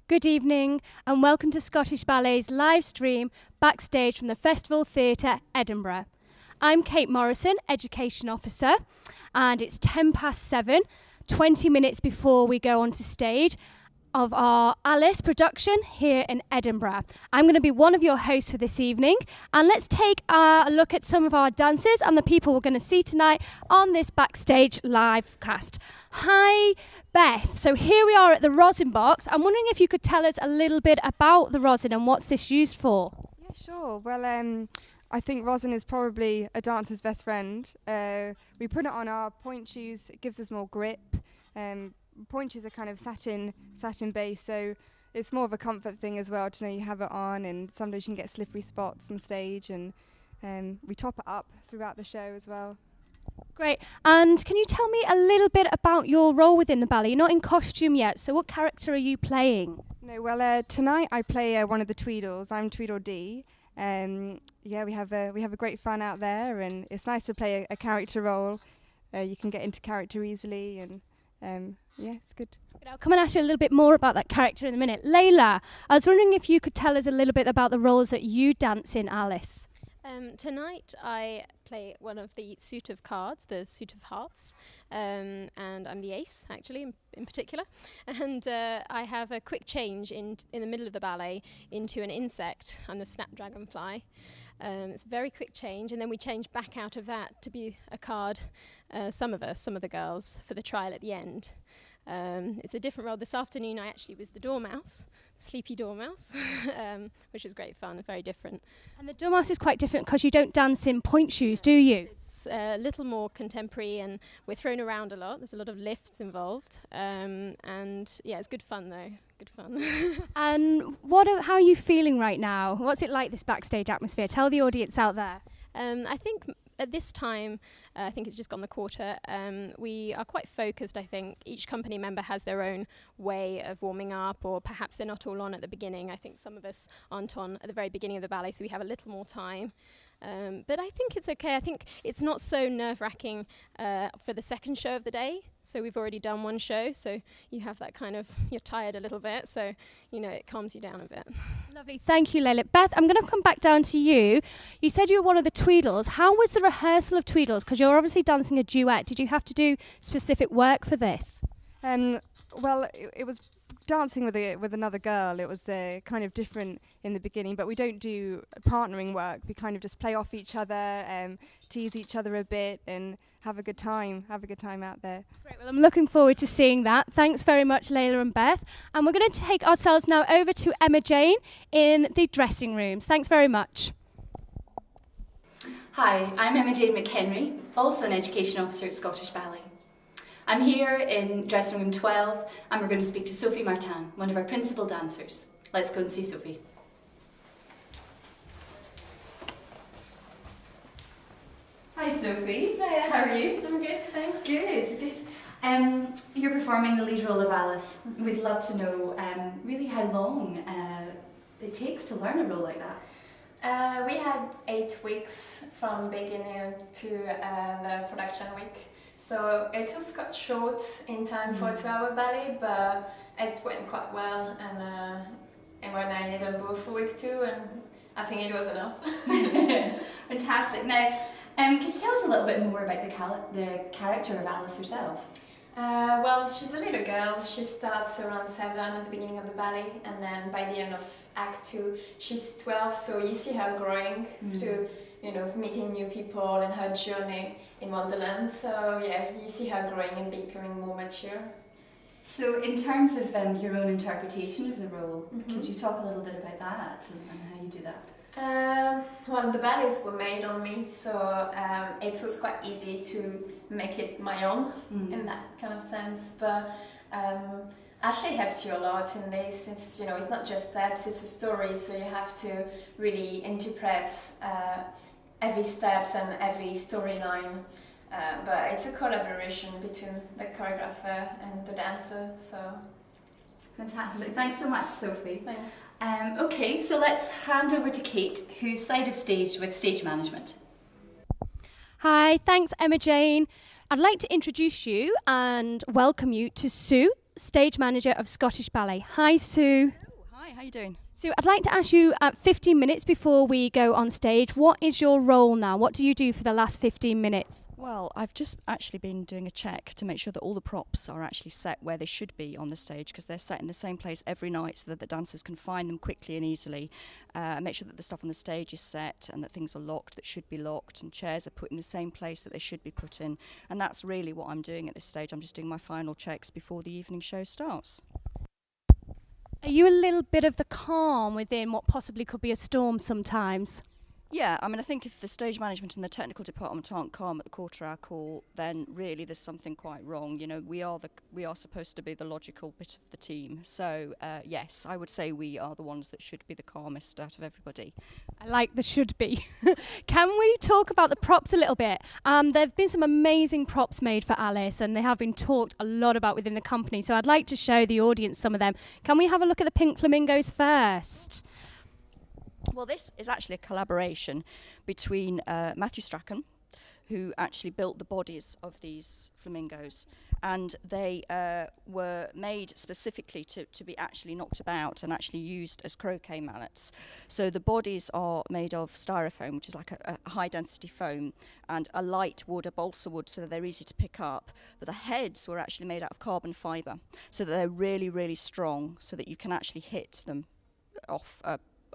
good evening, and welcome to Scottish Ballet's live stream backstage from the Festival Theatre, Edinburgh. I'm Kate Morrison, Education Officer, and it's 7:10, 20 minutes before we go onto stage of our Alice production here in Edinburgh. I'm going to be one of your hosts for this evening, and let's take a look at some of our dancers and the people we're going to see tonight on this backstage live cast. Hi, Beth. So here we are at the Rosin Box. I'm wondering if you could tell us a little bit about the rosin and what's this used for? Yeah, sure. Well, I think rosin is probably a dancer's best friend. We put it on our point shoes. It gives us more grip. Point shoes are kind of satin base, so it's more of a comfort thing as well to know you have it on, and sometimes you can get slippery spots on stage, and we top it up throughout the show as well. Great. And can you tell me a little bit about your role within the ballet? You're not in costume yet, so what character are you playing? No, well, tonight I play one of the Tweedles. I'm Tweedledee. Yeah, we have a great fun out there, and it's nice to play a character role. You can get into character easily, and yeah, it's good. I'll come and ask you a little bit more about that character in a minute. Layla, I was wondering if you could tell us a little bit about the roles that you dance in, Alice. Tonight I play one of the suit of cards, the suit of hearts, and I'm the ace, actually, in particular. And I have a quick change in the middle of the ballet into an insect. I'm the snapdragonfly. It's a very quick change, and then we change back out of that to be a card, some of the girls, for the trial at the end. It's a different role. This afternoon I actually was the dormouse, sleepy dormouse, which is great fun, very different. And the dormouse is quite different because you don't dance in point shoes, do you? It's a little more contemporary, and we're thrown around a lot. There's a lot of lifts involved, and yeah, it's good fun though. Good fun. And how are you feeling right now? What's it like, this backstage atmosphere? Tell the audience out there. I think at this time, I think it's just gone the quarter, we are quite focused, I think. Each company member has their own way of warming up, or perhaps they're not all on at the beginning. I think some of us aren't on at the very beginning of the ballet, so we have a little more time. But I think it's okay. I think it's not so nerve-wracking for the second show of the day. So we've already done one show, so you have that kind of, you're tired a little bit, so, you know, it calms you down a bit. Lovely. Thank you, Layla. Beth, I'm going to come back down to you. You said you were one of the Tweedles. How was the rehearsal of Tweedles? Because you're obviously dancing a duet. Did you have to do specific work for this? Well, it was dancing with another girl. It was kind of different in the beginning, but we don't do partnering work. We kind of just play off each other, tease each other a bit, and have a good time out there. Great. Well, I'm looking forward to seeing that. Thanks very much, Layla and Beth. And we're going to take ourselves now over to Emma Jane in the dressing rooms. Thanks very much. Hi, I'm Emma Jane McHenry, also an Education Officer at Scottish Ballet. I'm here in dressing room 12, and we're going to speak to Sophie Martin, one of our principal dancers. Let's go and see Sophie. Hi Sophie. Hiya. How are you? I'm good, thanks. Good. You're performing the lead role of Alice. We'd love to know really how long it takes to learn a role like that. We had 8 weeks from beginning to the production week. So it just got short in time for a 2-hour ballet, but it went quite well, and when I needed both for week 2, and I think it was enough. Fantastic. Now, could you tell us a little bit more about the character of Alice herself? Well, she's a little girl. She starts around 7 at the beginning of the ballet, and then by the end of Act 2, she's 12, so you see her growing through, you know, meeting new people and her journey in Wonderland. So yeah, you see her growing and becoming more mature. So in terms of your own interpretation of the role, could you talk a little bit about that and how you do that? Well, the ballets were made on me, so it was quite easy to make it my own in that kind of sense. But Ashley helps you a lot in this. It's, you know, it's not just steps, it's a story, so you have to really interpret every steps and every storyline. But it's a collaboration between the choreographer and the dancer, so... Fantastic. Thanks so much, Sophie. Thanks. Okay, so let's hand over to Kate, who's side of stage with stage management. Hi, thanks Emma Jane. I'd like to introduce you and welcome you to Sue stage manager of Scottish Ballet. Hi, Sue. Hi, how you doing? Sue, I'd like to ask you 15 minutes before we go on stage, what is your role now? What do you do for the last 15 minutes? Well, I've just actually been doing a check to make sure that all the props are actually set where they should be on the stage, because they're set in the same place every night so that the dancers can find them quickly and easily. Make sure that the stuff on the stage is set and that things are locked that should be locked, and chairs are put in the same place that they should be put in. And that's really what I'm doing at this stage. I'm just doing my final checks before the evening show starts. Are you a little bit of the calm within what possibly could be a storm sometimes? Yeah, I mean, I think if the stage management and the technical department aren't calm at the quarter-hour call, then really there's something quite wrong. You know, we are supposed to be the logical bit of the team. So, yes, I would say we are the ones that should be the calmest out of everybody. I like the should be. Can we talk about the props a little bit? There have been some amazing props made for Alice, and they have been talked a lot about within the company. So I'd like to show the audience some of them. Can we have a look at the pink flamingos first? Well, this is actually a collaboration between Matthew Strachan, who actually built the bodies of these flamingos, and they were made specifically to be actually knocked about and actually used as croquet mallets. So the bodies are made of styrofoam, which is like a high density foam, and a light wood, a balsa wood, so that they're easy to pick up. But the heads were actually made out of carbon fibre, so that they're really, really strong, so that you can actually hit them off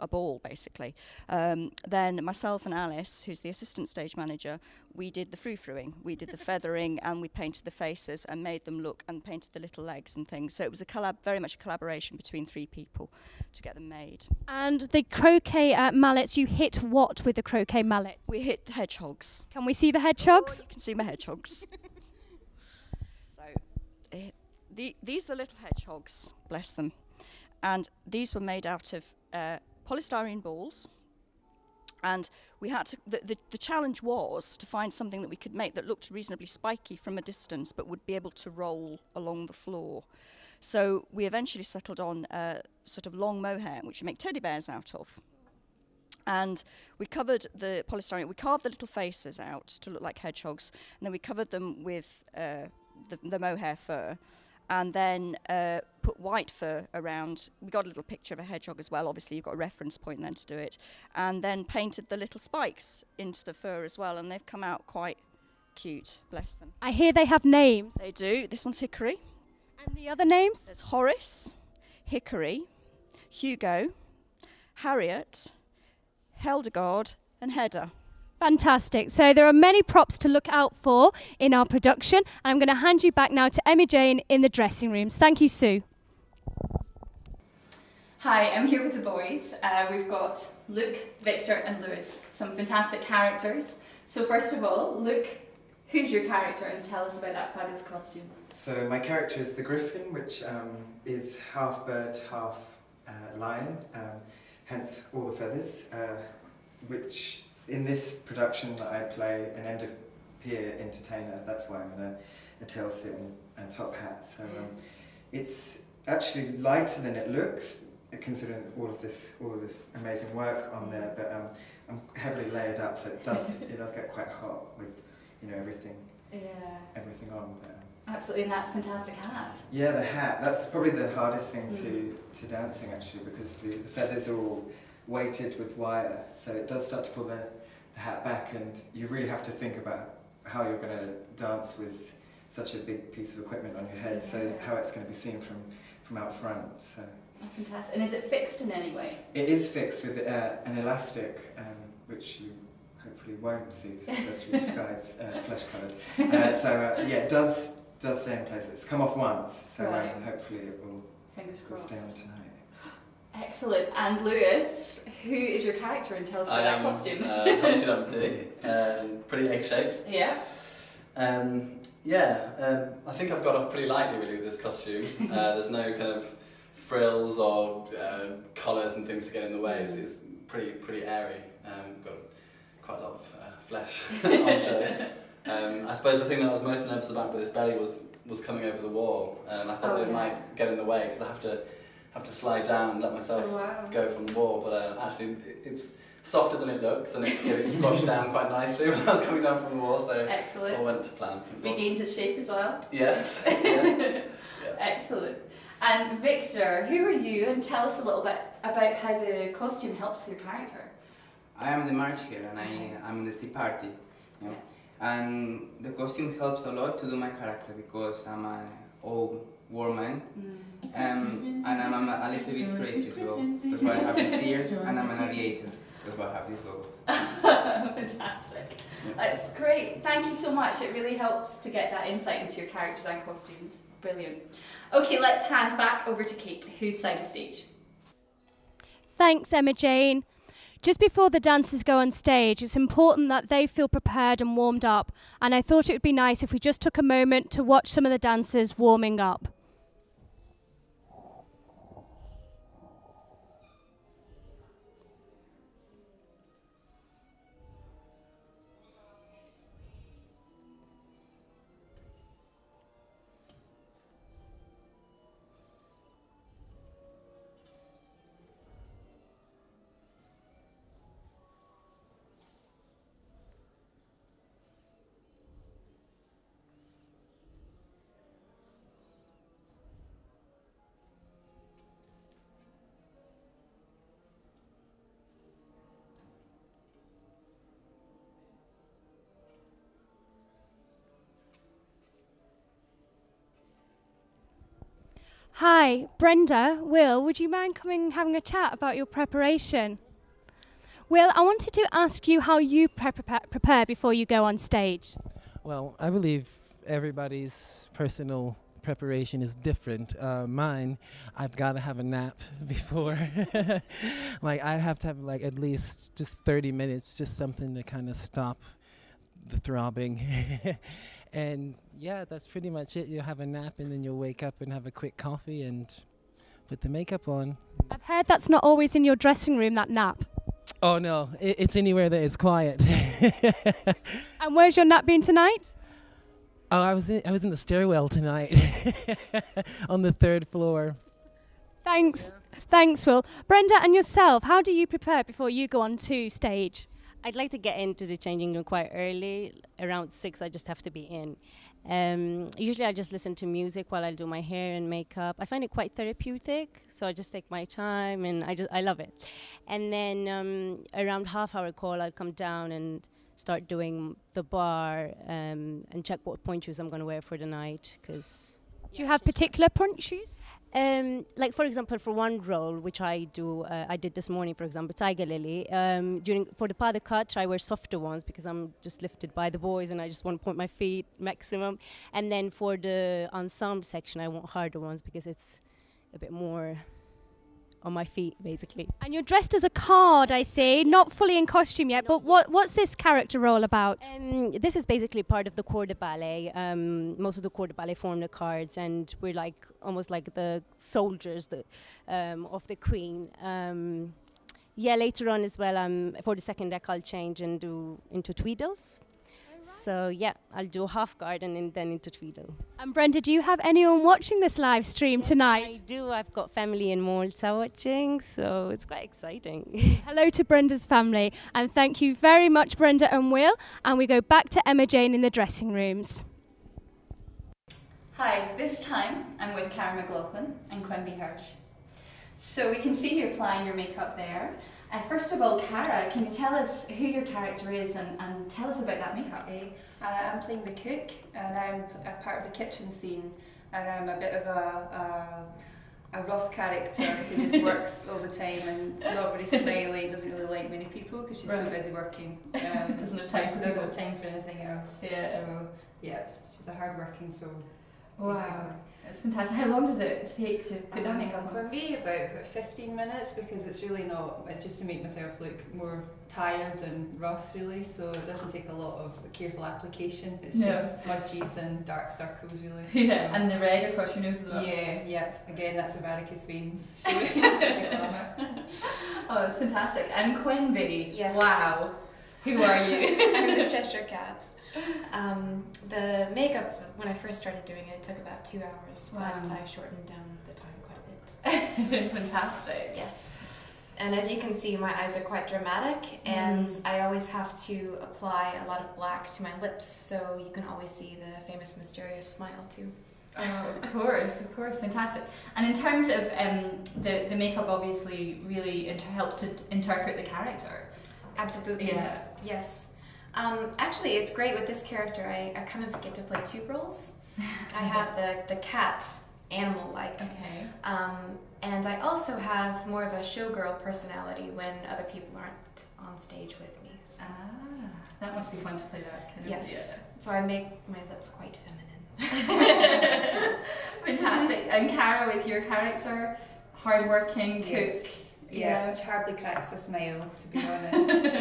a ball, basically. Then myself and Alice, who's the assistant stage manager, we did the frou-frouing, we did the feathering, and we painted the faces and made them look, and painted the little legs and things. So it was very much a collaboration between 3 people to get them made. And the croquet mallets, you hit what with the croquet mallets? We hit the hedgehogs. Can we see the hedgehogs? Oh, you can see my hedgehogs. So these are the little hedgehogs, bless them. And these were made out of polystyrene balls, and we had to. The challenge was to find something that we could make that looked reasonably spiky from a distance, but would be able to roll along the floor. So we eventually settled on sort of long mohair, which you make teddy bears out of. And we covered the polystyrene. We carved the little faces out to look like hedgehogs, and then we covered them with the mohair fur. And then put white fur around. We got a little picture of a hedgehog as well. Obviously, you've got a reference point then to do it. And then painted the little spikes into the fur as well, and they've come out quite cute, bless them. I hear they have names. They do. This one's Hickory. And the other names? There's Horace, Hickory, Hugo, Harriet, Hildegard, and Hedda. Fantastic. So there are many props to look out for in our production. And I'm going to hand you back now to Emma Jane in the dressing rooms. Thank you, Sue. Hi, I'm here with the boys. We've got Luke, Victor and Lewis, some fantastic characters. So first of all, Luke, who's your character, and tell us about that fabulous costume. So my character is the Griffin, which is half bird, half lion, hence all the feathers, which in this production I play an end-of-pier entertainer. That's why I'm in a tailsuit and a top hat. So it's actually lighter than it looks, considering all of this amazing work on there. But I'm heavily layered up, so it does get quite hot with everything on. But, absolutely, and that fantastic hat. Yeah, the hat. That's probably the hardest thing to dancing actually, because the feathers are all weighted with wire, so it does start to pull the hat back, and you really have to think about how you're going to dance with such a big piece of equipment on your head, so how it's going to be seen from out front. So. Oh, fantastic. And is it fixed in any way? It is fixed with an elastic, which you hopefully won't see because it's supposed to be disguised, flesh-coloured. So yeah, it does stay in place. It's come off once, so hopefully it will stay on tonight. Excellent. And Lewis, who is your character, and tell us about that costume? Humpty Dumpty, pretty egg-shaped. Yeah. I think I've got off pretty lightly really with this costume. There's no kind of frills or collars and things to get in the way. It's pretty airy. Got quite a lot of flesh on show. I suppose the thing that I was most nervous about with this belly was coming over the wall. I thought it might get in the way because I have to slide down and let myself go from the wall, but actually it's softer than it looks, and it squashed down quite nicely when I was coming down from the wall, so Excellent. all went to plan. Regains its shape as well. Yes. Yeah. Excellent. And Victor, who are you? And tell us a little bit about how the costume helps with your character. I am the March here, and I'm in the tea party. Yeah. And the costume helps a lot to do my character because I'm an old war man, and I'm a little bit crazy as well. That's why I have these ears, and I'm an aviator. That's why I have these goggles. Fantastic. Yeah. That's great. Thank you so much. It really helps to get that insight into your characters and costumes. Brilliant. Okay, let's hand back over to Kate, whose side of stage. Thanks, Emma Jane. Just before the dancers go on stage, it's important that they feel prepared and warmed up, and I thought it would be nice if we just took a moment to watch some of the dancers warming up. Hi, Brenda, Will, would you mind coming and having a chat about your preparation? Will, I wanted to ask you how you prepare before you go on stage. Well, I believe everybody's personal preparation is different. Mine, I've got to have a nap before. Like, I have to have like at least just 30 minutes, just something to kind of stop the throbbing. And yeah, that's pretty much it. You'll have a nap and then you'll wake up and have a quick coffee and put the makeup on. I've heard that's not always in your dressing room, that nap. Oh no, it's anywhere that it's quiet. And where's your nap been tonight? Oh, I was in the stairwell tonight on the 3rd floor. Thanks. Yeah. Thanks, Will. Brenda, and yourself, how do you prepare before you go on to stage? I'd like to get into the changing room quite early. Around 6, I just have to be in. Usually I just listen to music while I do my hair and makeup. I find it quite therapeutic, so I just take my time and I love it. And then around half-hour call, I'll come down and start doing the bar and check what point shoes I'm going to wear for the night. Do you have particular point shoes? Like, for example, for one role, which I did this morning, for example, Tiger Lily, for the pas de quatre, I wear softer ones because I'm just lifted by the boys and I just want to point my feet maximum. And then for the ensemble section, I want harder ones because it's a bit more on my feet, basically. And you're dressed as a card, I see, not fully in costume yet, but what's this character role about? This is basically part of the corps de ballet. Most of the corps de ballet form the cards, and we're like almost like the soldiers of the queen. Yeah, later on as well, for the second deck, I'll change and do into Tweedles. So yeah, I'll do half guard and then into Tweedle. And Brenda, do you have anyone watching this live stream tonight? I do. I've got family in Malta watching, so it's quite exciting. Hello to Brenda's family, and thank you very much, Brenda and Will. And we go back to Emma Jane in the dressing rooms. Hi, this time I'm with Cara McLaughlin and Quimby Hirsch. So we can see you applying your makeup there. First of all, Cara, can you tell us who your character is and tell us about that makeup? I'm playing the cook, and I'm a part of the kitchen scene, and I'm a bit of a rough character who just works all the time and is not very smiley, doesn't really like many people because she's so busy working. Doesn't have time for anything else. Yeah. So yeah, she's a hard working soul. Wow. That's fantastic. How long does it take to put that makeup on? For me, about 15 minutes, because it's really not, it's just to make myself look more tired and rough, really, so it doesn't take a lot of careful application. It's just smudges and dark circles, really. Yeah, and the red across your nose as well. Yeah. Again, that's the varicose veins. Oh, that's fantastic. And Quimby. Yes. Wow. Who are you? I'm the Cheshire Cat. The makeup, when I first started doing it, took about 2 hours, but I shortened down the time quite a bit. Fantastic. Yes. And as you can see, my eyes are quite dramatic, and I always have to apply a lot of black to my lips, so you can always see the famous mysterious smile too. Oh, of course, fantastic. And in terms of the makeup, obviously, really helped to interpret the character. Absolutely. Yeah. Yes. Actually, it's great with this character. I kind of get to play two roles. I have the cat, animal-like. Okay. And I also have more of a showgirl personality when other people aren't on stage with me. So. That must be fun to play that kind of. Yes. So I make my lips quite feminine. Fantastic. And Cara, with your character, hardworking, cook. Yes. Yeah, which hardly cracks a smile, to be honest.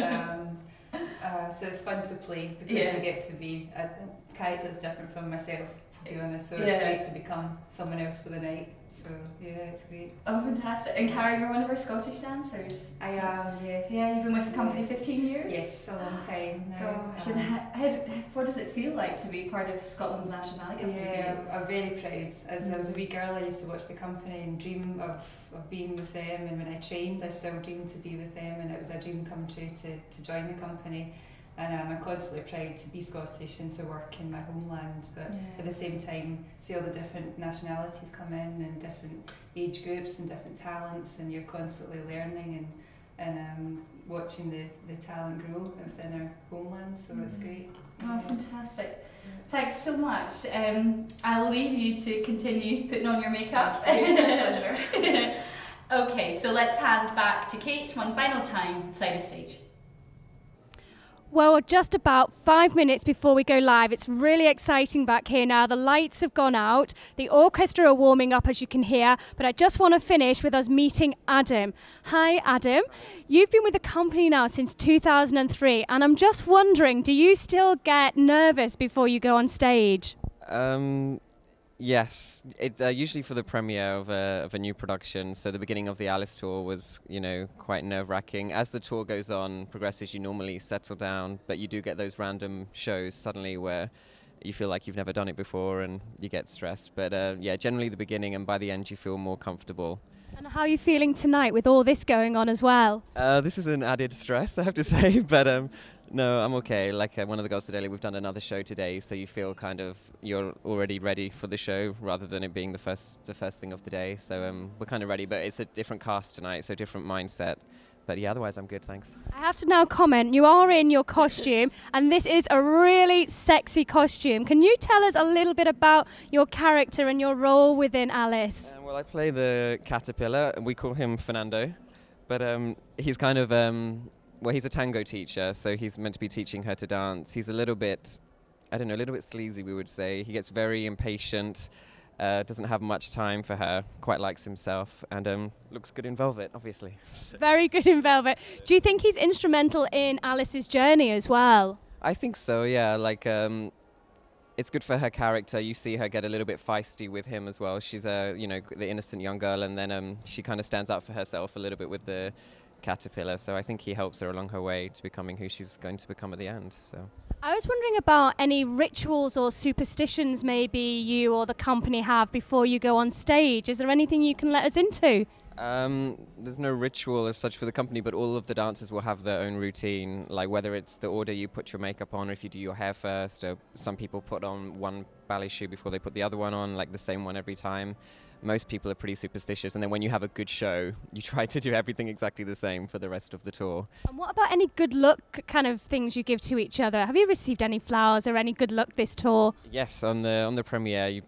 So it's fun to play because you get to be a character that's different from myself, to be honest. So it's great to become someone else for the night. So yeah, it's great. Oh, fantastic. And Cara, you're one of our Scottish dancers. I am, yes. Yeah, you've been with the company 15 years? Yes, a long time now. Gosh, and what does it feel like to be part of Scotland's national ballet company? Yeah, I'm very proud. As I was a wee girl, I used to watch the company and dream of being with them, and when I trained, I still dreamed to be with them, and it was a dream come true to join the company. And I'm constantly proud to be Scottish and to work in my homeland, but at the same time see all the different nationalities come in and different age groups and different talents, and you're constantly learning and watching the talent grow within our homeland, so it's great. Oh, fantastic. Thanks so much. I'll leave you to continue putting on your makeup. Pleasure. Okay, so let's hand back to Kate one final time, side of stage. Well, we're just about 5 minutes before we go live. It's really exciting back here now. The lights have gone out. The orchestra are warming up, as you can hear. But I just want to finish with us meeting Adam. Hi, Adam. You've been with the company now since 2003. And I'm just wondering, do you still get nervous before you go on stage? Yes, it's usually for the premiere of a new production. So the beginning of the Alice tour was, quite nerve-wracking. As the tour goes on, progresses, you normally settle down, but you do get those random shows suddenly where you feel like you've never done it before and you get stressed. But generally the beginning, and by the end you feel more comfortable. And how are you feeling tonight with all this going on as well? This is an added stress, I have to say, but no, I'm okay. Like one of the girls today, we've done another show today, so you feel kind of you're already ready for the show rather than it being the first thing of the day. So we're kind of ready, but it's a different cast tonight, so different mindset. But yeah, otherwise I'm good, thanks. I have to now comment, you are in your costume, and this is a really sexy costume. Can you tell us a little bit about your character and your role within Alice? Well, I play the caterpillar, and we call him Fernando, but he's kind of, he's a tango teacher, so he's meant to be teaching her to dance. He's a little bit sleazy, we would say. He gets very impatient. Doesn't have much time for her, quite likes himself, and looks good in velvet, obviously. Very good in velvet. Do you think he's instrumental in Alice's journey as well? I think so, yeah. It's good for her character. You see her get a little bit feisty with him as well. She's the innocent young girl, and then she kind of stands up for herself a little bit with the caterpillar. So I think he helps her along her way to becoming who she's going to become at the end. So. I was wondering about any rituals or superstitions maybe you or the company have before you go on stage. Is there anything you can let us into? There's no ritual as such for the company, but all of the dancers will have their own routine, like whether it's the order you put your makeup on, or if you do your hair first, or some people put on one ballet shoe before they put the other one on, like the same one every time. Most people are pretty superstitious, and then when you have a good show, you try to do everything exactly the same for the rest of the tour. And what about any good luck kind of things you give to each other? Have you received any flowers or any good luck this tour? Yes, on the premiere,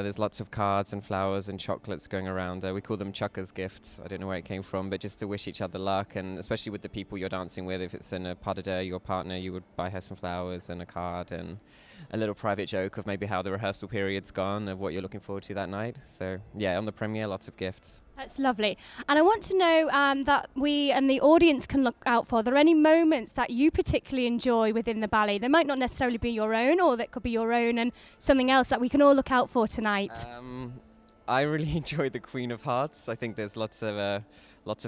there's lots of cards and flowers and chocolates going around. We call them chuckers gifts. I don't know where it came from, but just to wish each other luck, and especially with the people you're dancing with. If it's in a pas de deux, your partner, you would buy her some flowers and a card and a little private joke of maybe how the rehearsal period's gone, of what you're looking forward to that night. So yeah, on the premiere, lots of gifts. That's lovely. And I want to know that we and the audience can look out for. Are there any moments that you particularly enjoy within the ballet? They might not necessarily be your own, or that could be your own and something else that we can all look out for tonight. I really enjoy the Queen of Hearts. I think there's lots of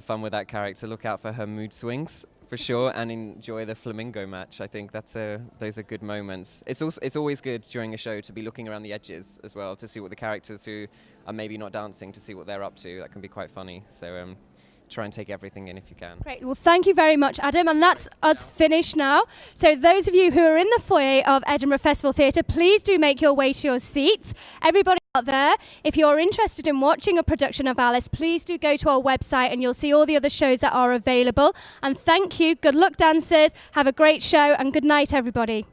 fun with that character. Look out for her mood swings, for sure, and enjoy the flamingo match. I think those are good moments. It's always good during a show to be looking around the edges as well, to see what the characters who are maybe not dancing, to see what they're up to. That can be quite funny. So try and take everything in if you can. Great. Well, thank you very much, Adam. And that's us finished now. So those of you who are in the foyer of Edinburgh Festival Theatre, please do make your way to your seats. Everybody out there, if you're interested in watching a production of Alice, please do go to our website and you'll see all the other shows that are available. And thank you. Good luck, dancers. Have a great show and good night, everybody.